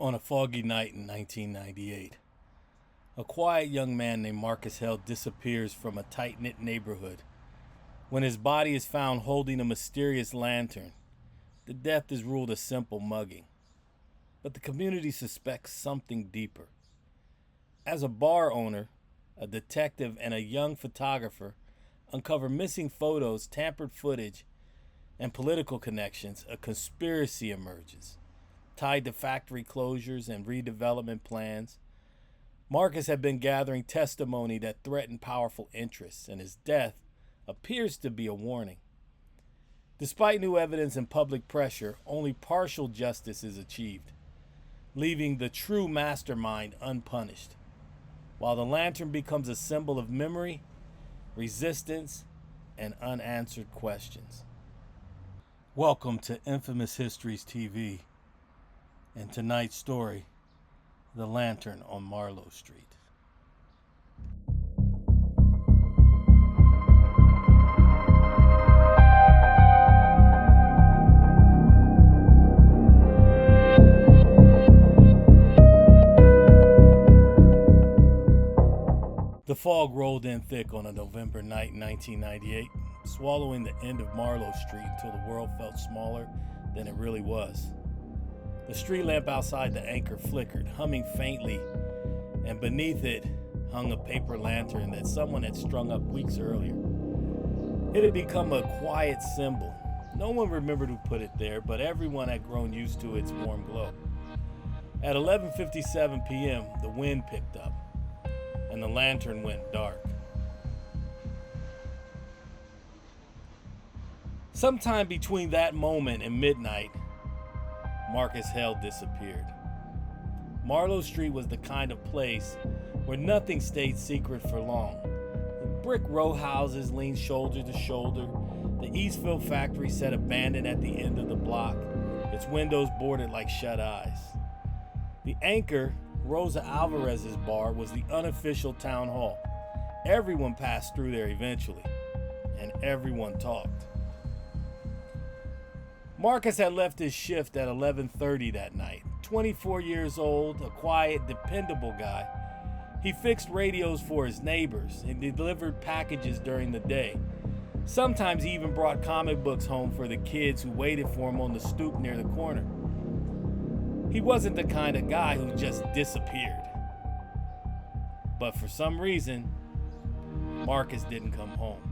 On a foggy night in 1998, a quiet young man named Marcus Hale disappears from a tight-knit neighborhood. When his body is found holding a mysterious lantern, the death is ruled a simple mugging. But the community suspects something deeper. As a bar owner, a detective, and a young photographer uncover missing photos, tampered footage, and political connections, a conspiracy emerges. Tied to factory closures and redevelopment plans, Marcus had been gathering testimony that threatened powerful interests, and his death appears to be a warning. Despite new evidence and public pressure, only partial justice is achieved, leaving the true mastermind unpunished, while the lantern becomes a symbol of memory, resistance, and unanswered questions. Welcome to Infamous Histories TV. And tonight's story, The Lantern on Marlowe Street. The fog rolled in thick on a November night in 1998, swallowing the end of Marlowe Street until the world felt smaller than it really was. The street lamp outside the Anchor flickered, humming faintly, and beneath it hung a paper lantern that someone had strung up weeks earlier. It had become a quiet symbol. No one remembered who put it there, but everyone had grown used to its warm glow. At 11:57 p.m., the wind picked up, and the lantern went dark. Sometime between that moment and midnight, Marcus Hale disappeared. Marlowe Street was the kind of place where nothing stayed secret for long. The brick row houses leaned shoulder to shoulder. The Eastville factory sat abandoned at the end of the block, its windows boarded like shut eyes. The Anchor, Rosa Alvarez's bar, was the unofficial town hall. Everyone passed through there eventually, and everyone talked. Marcus had left his shift at 11:30 that night. 24 years old, a quiet, dependable guy. He fixed radios for his neighbors and delivered packages during the day. Sometimes he even brought comic books home for the kids who waited for him on the stoop near the corner. He wasn't the kind of guy who just disappeared. But for some reason, Marcus didn't come home.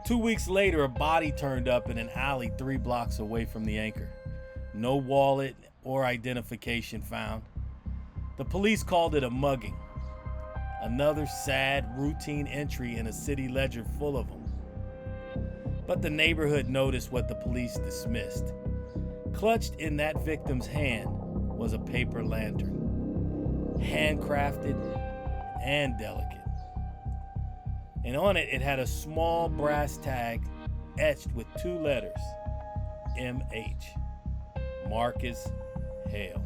2 weeks later, a body turned up in an alley 3 blocks away from the Anchor. No wallet or identification found. The police called it a mugging. Another sad, routine entry in a city ledger full of them. But the neighborhood noticed what the police dismissed. Clutched in that victim's hand was a paper lantern, handcrafted and delicate. And on it, it had a small brass tag etched with 2 letters, M.H., Marcus Hale.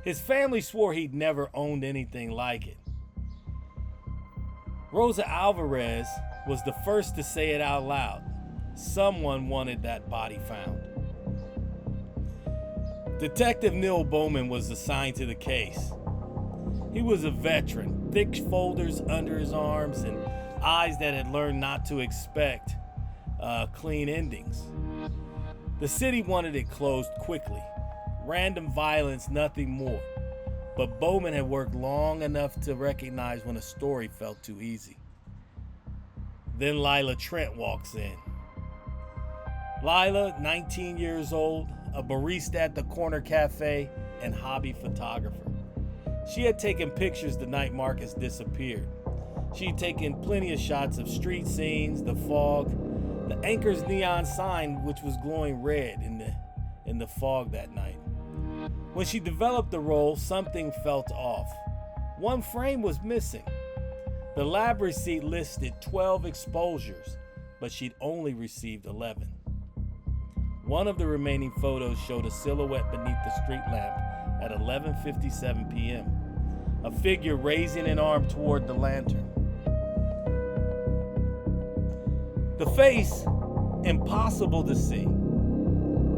His family swore he'd never owned anything like it. Rosa Alvarez was the first to say it out loud. Someone wanted that body found. Detective Neil Bowman was assigned to the case. He was a veteran, thick folders under his arms and eyes that had learned not to expect clean endings. The city wanted it closed quickly. Random violence, nothing more. But Bowman had worked long enough to recognize when a story felt too easy. Then Lila Trent walks in. Lila, 19 years old, a barista at the corner cafe, and hobby photographer. She had taken pictures the night Marcus disappeared. She had taken plenty of shots of street scenes, the fog, the Anchor's neon sign, which was glowing red in the fog that night. When she developed the role, something felt off. One frame was missing. The lab receipt listed 12 exposures, but she'd only received 11. One of the remaining photos showed a silhouette beneath the street lamp at 11:57 p.m., a figure raising an arm toward the lantern. The face, impossible to see.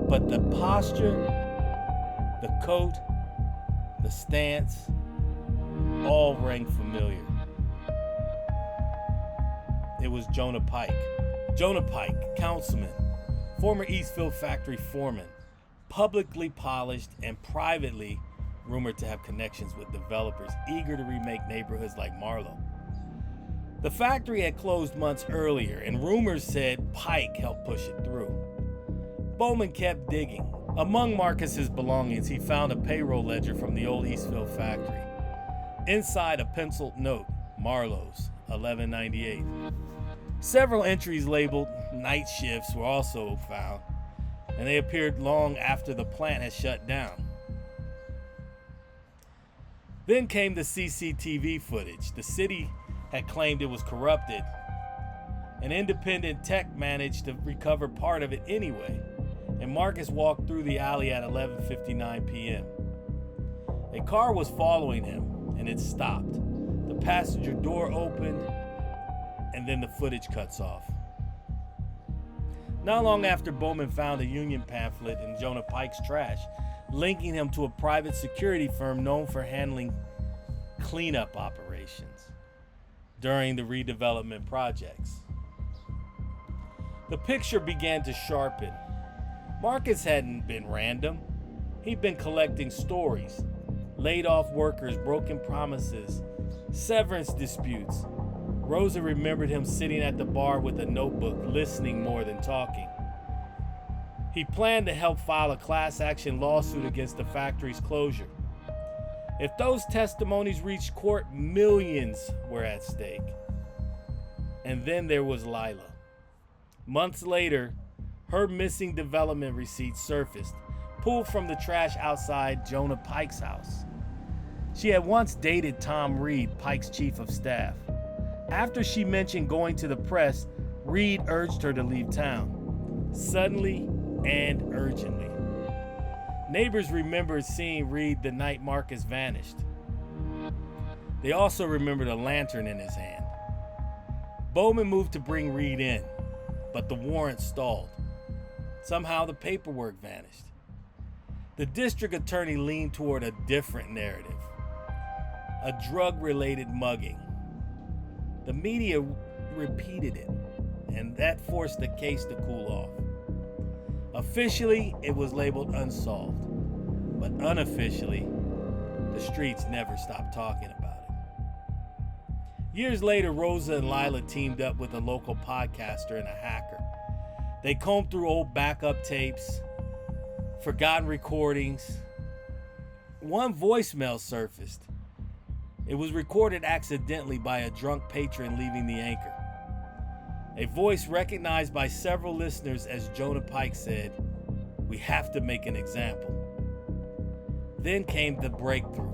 But the posture, the coat, the stance, all rang familiar. It was Jonah Pike. Jonah Pike, councilman, former Eastville factory foreman, publicly polished and privately rumored to have connections with developers eager to remake neighborhoods like Marlowe. The factory had closed months earlier, and rumors said Pike helped push it through. Bowman kept digging. Among Marcus's belongings, he found a payroll ledger from the old Eastville factory. Inside, a penciled note, Marlowe's, 1198. Several entries labeled night shifts were also found, and they appeared long after the plant had shut down. Then came the CCTV footage. The city had claimed it was corrupted. An independent tech managed to recover part of it anyway, and Marcus walked through the alley at 11:59 p.m. A car was following him, and it stopped. The passenger door opened, and then the footage cuts off. Not long after, Bowman found a union pamphlet in Jonah Pike's trash, linking him to a private security firm known for handling cleanup operations during the redevelopment projects. The picture began to sharpen. Marcus hadn't been random. He'd been collecting stories, laid off workers, broken promises, severance disputes. Rosa remembered him sitting at the bar with a notebook, listening more than talking. He planned to help file a class action lawsuit against the factory's closure. If those testimonies reached court, millions were at stake. And then there was Lila. Months later, her missing development receipts surfaced, pulled from the trash outside Jonah Pike's house. She had once dated Tom Reed, Pike's chief of staff. After she mentioned going to the press, Reed urged her to leave town, suddenly and urgently. Neighbors remembered seeing Reed the night Marcus vanished. They also remembered a lantern in his hand. Bowman moved to bring Reed in, but the warrant stalled. Somehow the paperwork vanished. The district attorney leaned toward a different narrative, a drug-related mugging. The media repeated it, and that forced the case to cool off. Officially, it was labeled unsolved, but unofficially, the streets never stopped talking about it. Years later, Rosa and Lila teamed up with a local podcaster and a hacker. They combed through old backup tapes, forgotten recordings. One voicemail surfaced. It was recorded accidentally by a drunk patron leaving the anchor. A voice recognized by several listeners as Jonah Pike said, "We have to make an example." Then came the breakthrough.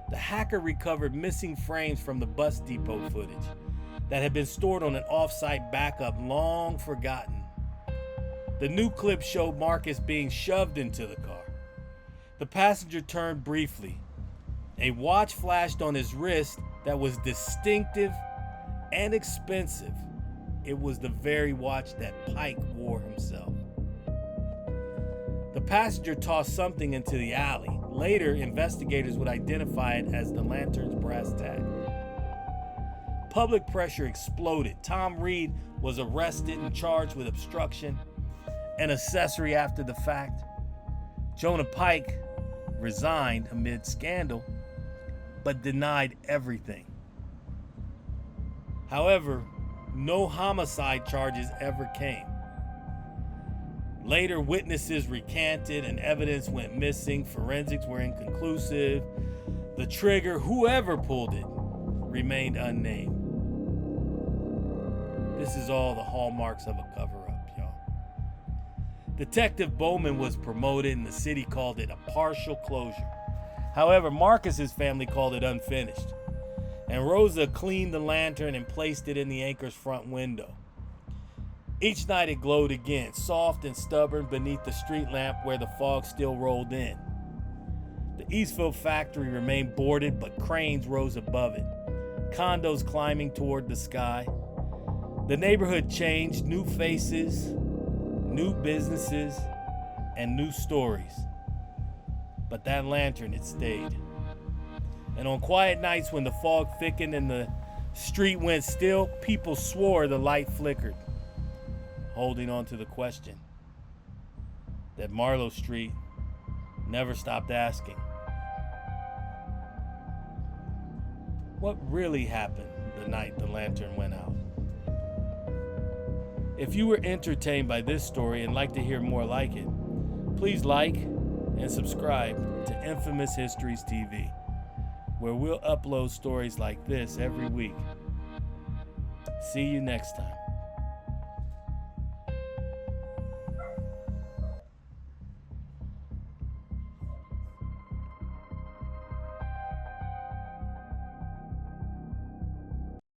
The hacker recovered missing frames from the bus depot footage that had been stored on an off-site backup long forgotten. The new clip showed Marcus being shoved into the car. The passenger turned briefly. A watch flashed on his wrist that was distinctive and expensive. It was the very watch that Pike wore himself. The passenger tossed something into the alley. Later, investigators would identify it as the lantern's brass tag. Public pressure exploded. Tom Reed was arrested and charged with obstruction, an accessory after the fact. Jonah Pike resigned amid scandal, but denied everything. However, no homicide charges ever came. Later, witnesses recanted and evidence went missing. Forensics were inconclusive. The trigger, whoever pulled it, remained unnamed. This is all the hallmarks of a cover-up, y'all. Detective Bowman was promoted and the city called it a partial closure. However, Marcus's family called it unfinished. And Rosa cleaned the lantern and placed it in the anchor's front window. Each night it glowed again, soft and stubborn beneath the street lamp where the fog still rolled in. The Eastville factory remained boarded, but cranes rose above it, condos climbing toward the sky. The neighborhood changed, new faces, new businesses, and new stories. But that lantern, it stayed. And on quiet nights when the fog thickened and the street went still, people swore the light flickered, holding on to the question that Marlowe Street never stopped asking. What really happened the night the lantern went out? If you were entertained by this story and like to hear more like it, please like and subscribe to Infamous Histories TV, where we'll upload stories like this every week. See you next time.